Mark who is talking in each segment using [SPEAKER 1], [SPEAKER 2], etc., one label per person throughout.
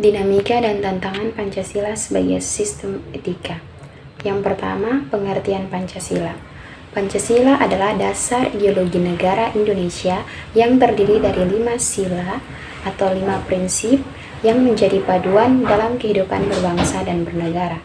[SPEAKER 1] Dinamika dan tantangan Pancasila sebagai sistem etika. Yang pertama, pengertian Pancasila. Pancasila adalah dasar ideologi negara Indonesia yang terdiri dari 5 sila atau 5 prinsip yang menjadi paduan dalam kehidupan berbangsa dan bernegara.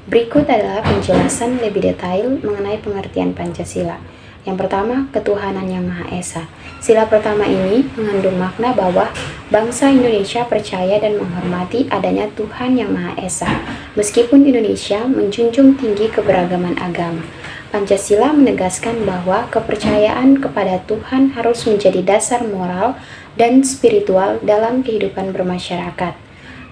[SPEAKER 1] Berikut adalah penjelasan lebih detail mengenai pengertian Pancasila. Yang pertama, ketuhanan yang Maha Esa. Sila pertama ini mengandung makna bahwa bangsa Indonesia percaya dan menghormati adanya Tuhan yang Maha Esa, meskipun Indonesia menjunjung tinggi keberagaman agama. Pancasila menegaskan bahwa kepercayaan kepada Tuhan harus menjadi dasar moral dan spiritual dalam kehidupan bermasyarakat.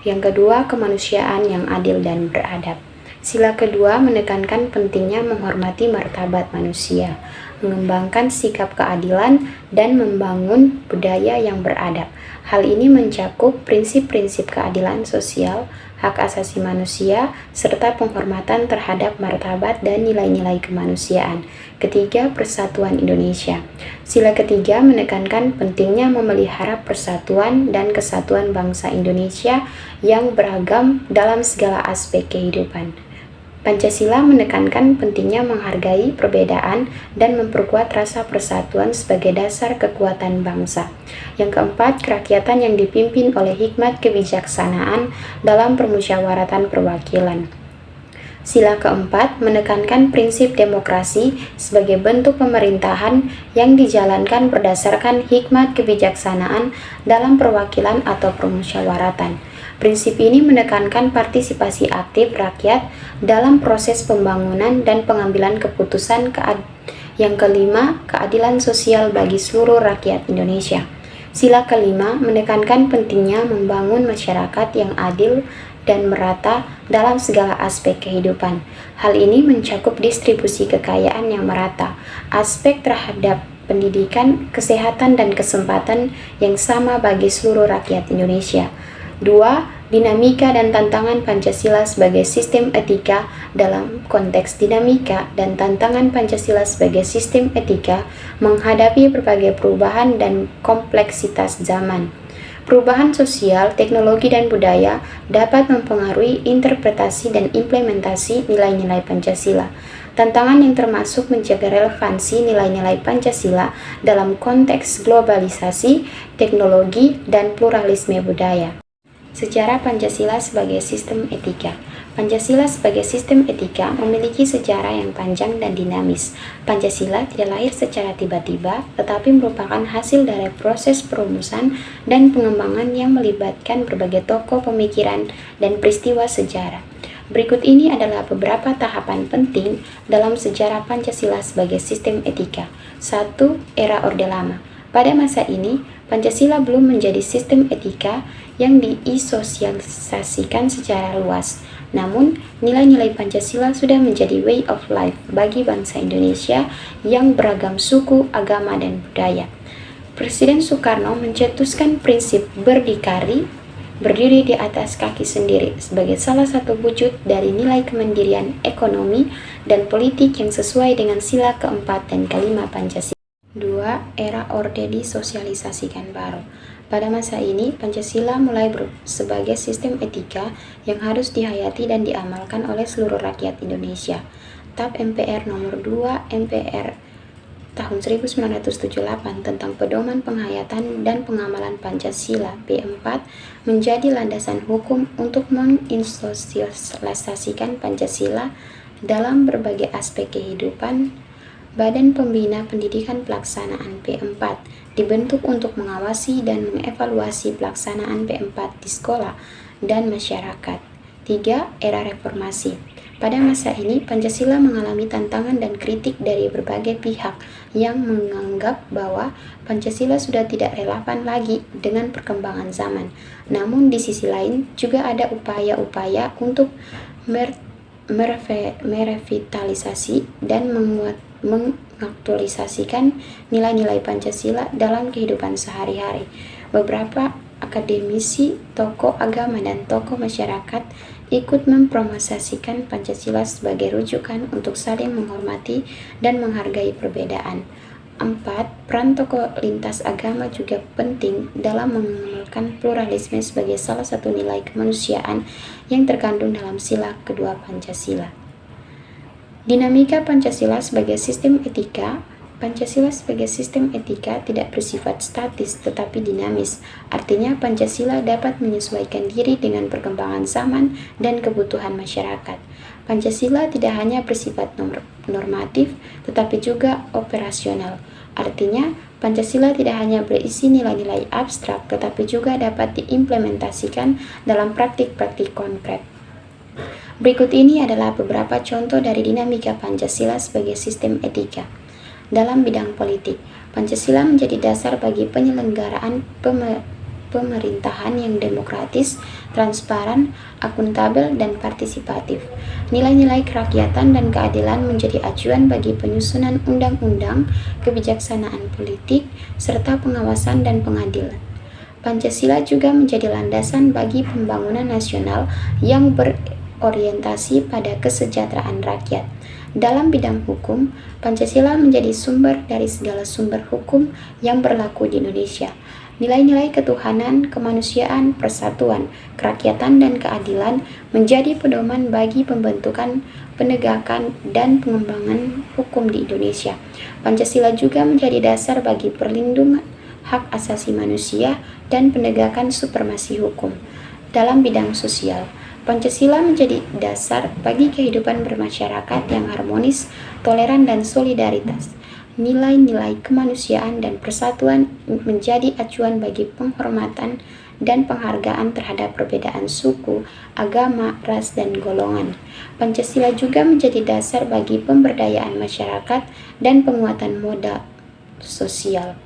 [SPEAKER 1] Yang kedua, kemanusiaan yang adil dan beradab. Sila kedua menekankan pentingnya menghormati martabat manusia, mengembangkan sikap keadilan, dan membangun budaya yang beradab. Hal ini mencakup prinsip-prinsip keadilan sosial, hak asasi manusia, serta penghormatan terhadap martabat dan nilai-nilai kemanusiaan. Ketiga, persatuan Indonesia. Sila ketiga menekankan pentingnya memelihara persatuan dan kesatuan bangsa Indonesia yang beragam dalam segala aspek kehidupan. Pancasila menekankan pentingnya menghargai perbedaan dan memperkuat rasa persatuan sebagai dasar kekuatan bangsa. Yang keempat, kerakyatan yang dipimpin oleh hikmat kebijaksanaan dalam permusyawaratan perwakilan. Sila keempat menekankan prinsip demokrasi sebagai bentuk pemerintahan yang dijalankan berdasarkan hikmat kebijaksanaan dalam perwakilan atau permusyawaratan. Prinsip ini menekankan partisipasi aktif rakyat dalam proses pembangunan dan pengambilan keputusan. Yang kelima, keadilan sosial bagi seluruh rakyat Indonesia. Sila kelima menekankan pentingnya membangun masyarakat yang adil dan merata dalam segala aspek kehidupan. Hal ini mencakup distribusi kekayaan yang merata, aspek terhadap pendidikan, kesehatan, dan kesempatan yang sama bagi seluruh rakyat Indonesia. 2. Dinamika dan tantangan Pancasila sebagai sistem etika. Dalam konteks dinamika dan tantangan Pancasila sebagai sistem etika menghadapi berbagai perubahan dan kompleksitas zaman. Perubahan sosial, teknologi, dan budaya dapat mempengaruhi interpretasi dan implementasi nilai-nilai Pancasila. Tantangan yang termasuk menjaga relevansi nilai-nilai Pancasila dalam konteks globalisasi, teknologi, dan pluralisme budaya. Sejarah Pancasila sebagai sistem etika. Pancasila sebagai sistem etika memiliki sejarah yang panjang dan dinamis. Pancasila tidak lahir secara tiba-tiba, tetapi merupakan hasil dari proses perumusan dan pengembangan yang melibatkan berbagai tokoh pemikiran dan peristiwa sejarah. Berikut ini adalah beberapa tahapan penting dalam sejarah Pancasila sebagai sistem etika. 1. Era Orde Lama. Pada masa ini, Pancasila belum menjadi sistem etika yang disosialisasikan secara luas. Namun, nilai-nilai Pancasila sudah menjadi way of life bagi bangsa Indonesia yang beragam suku, agama, dan budaya. Presiden Soekarno mencetuskan prinsip berdikari, berdiri di atas kaki sendiri, sebagai salah satu wujud dari nilai kemandirian ekonomi dan politik yang sesuai dengan sila keempat dan kelima Pancasila. 2. Era Orde disosialisasikan baru. Pada masa ini, Pancasila mulai sebagai sistem etika yang harus dihayati dan diamalkan oleh seluruh rakyat Indonesia. TAP MPR nomor 2 MPR tahun 1978 tentang pedoman penghayatan dan pengamalan Pancasila P4 menjadi landasan hukum untuk menginsosialisasikan Pancasila dalam berbagai aspek kehidupan. Badan Pembina Pendidikan Pelaksanaan P4 dibentuk untuk mengawasi dan mengevaluasi pelaksanaan P4 di sekolah dan masyarakat. 3. Era Reformasi. Pada masa ini, Pancasila mengalami tantangan dan kritik dari berbagai pihak yang menganggap bahwa Pancasila sudah tidak relevan lagi dengan perkembangan zaman. Namun di sisi lain, juga ada upaya-upaya untuk merevitalisasi dan mengaktualisasikan nilai-nilai Pancasila dalam kehidupan sehari-hari. Beberapa akademisi, tokoh agama, dan tokoh masyarakat ikut mempromosikan Pancasila sebagai rujukan untuk saling menghormati dan menghargai perbedaan. 4. Peran tokoh lintas agama juga penting dalam mengamalkan pluralisme sebagai salah satu nilai kemanusiaan yang terkandung dalam sila kedua Pancasila. Dinamika Pancasila sebagai sistem etika. Pancasila sebagai sistem etika tidak bersifat statis tetapi dinamis. Artinya Pancasila dapat menyesuaikan diri dengan perkembangan zaman dan kebutuhan masyarakat. Pancasila tidak hanya bersifat normatif tetapi juga operasional. Artinya Pancasila tidak hanya berisi nilai-nilai abstrak tetapi juga dapat diimplementasikan dalam praktik-praktik konkret. Berikut ini adalah beberapa contoh dari dinamika Pancasila sebagai sistem etika. Dalam bidang politik, Pancasila menjadi dasar bagi penyelenggaraan pemerintahan yang demokratis, transparan, akuntabel, dan partisipatif. Nilai-nilai kerakyatan dan keadilan menjadi acuan bagi penyusunan undang-undang, kebijaksanaan politik, serta pengawasan dan pengadilan. Pancasila juga menjadi landasan bagi pembangunan nasional yang berorientasi pada kesejahteraan rakyat. Dalam bidang hukum, Pancasila menjadi sumber dari segala sumber hukum yang berlaku di Indonesia. Nilai-nilai ketuhanan, kemanusiaan, persatuan, kerakyatan, dan keadilan menjadi pedoman bagi pembentukan, penegakan, dan pengembangan hukum di Indonesia. Pancasila juga menjadi dasar bagi perlindungan hak asasi manusia dan penegakan supremasi hukum. Dalam bidang sosial, Pancasila menjadi dasar bagi kehidupan bermasyarakat yang harmonis, toleran, dan solidaritas. Nilai-nilai kemanusiaan dan persatuan menjadi acuan bagi penghormatan dan penghargaan terhadap perbedaan suku, agama, ras, dan golongan. Pancasila juga menjadi dasar bagi pemberdayaan masyarakat dan penguatan modal sosial.